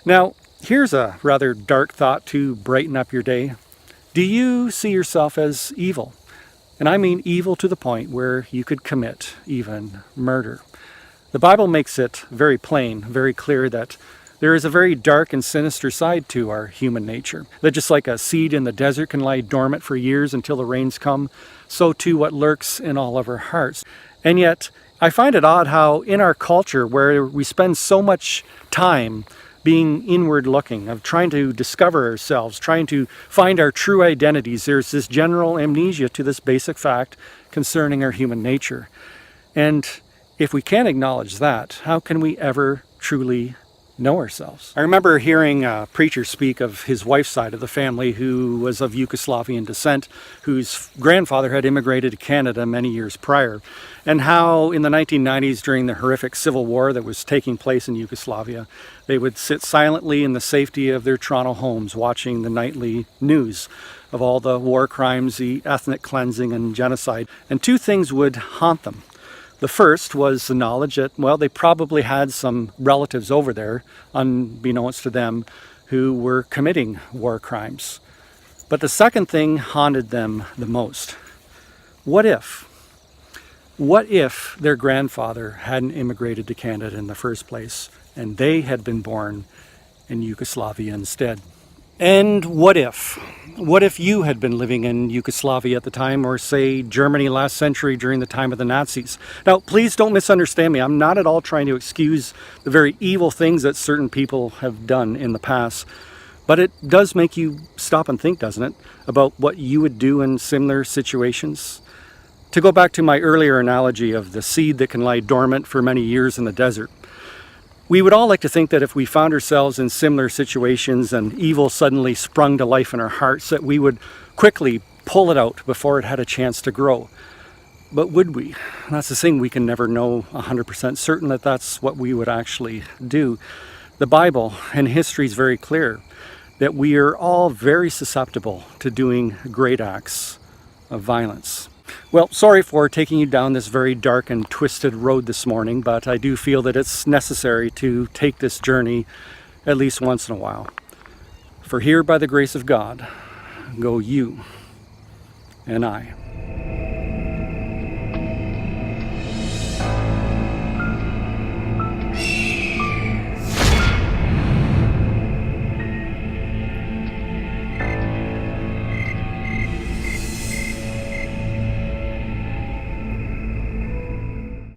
Now, here's a rather dark thought to brighten up your day. Do you see yourself as evil? And I mean evil to the point where you could commit even murder. The Bible makes it very plain, very clear that there is a very dark and sinister side to our human nature. That just like a seed in the desert can lie dormant for years until the rains come, so too what lurks in all of our hearts. And yet, I find it odd how in our culture where we spend so much time being inward looking, of trying to discover ourselves, trying to find our true identities, there's this general amnesia to this basic fact concerning our human nature. And if we can't acknowledge that, how can we ever truly know ourselves? I remember hearing a preacher speak of his wife's side of the family who was of Yugoslavian descent, whose grandfather had immigrated to Canada many years prior, and how in the 1990s, during the horrific civil war that was taking place in Yugoslavia, they would sit silently in the safety of their Toronto homes watching the nightly news of all the war crimes, the ethnic cleansing and genocide. And two things would haunt them. The first was the knowledge that, well, they probably had some relatives over there, unbeknownst to them, who were committing war crimes. But the second thing haunted them the most. What if? What if their grandfather hadn't immigrated to Canada in the first place, and they had been born in Yugoslavia instead? And what if? What if you had been living in Yugoslavia at the time, or say Germany last century during the time of the Nazis? Now, please don't misunderstand me. I'm not at all trying to excuse the very evil things that certain people have done in the past. But it does make you stop and think, doesn't it, about what you would do in similar situations? To go back to my earlier analogy of the seed that can lie dormant for many years in the desert, we would all like to think that if we found ourselves in similar situations and evil suddenly sprung to life in our hearts, that we would quickly pull it out before it had a chance to grow. But would we? That's the thing, we can never know 100% certain that that's what we would actually do. The Bible and history is very clear that we are all very susceptible to doing great acts of violence. Well, sorry for taking you down this very dark and twisted road this morning, but I do feel that it's necessary to take this journey at least once in a while. For here, by the grace of God, go you and I.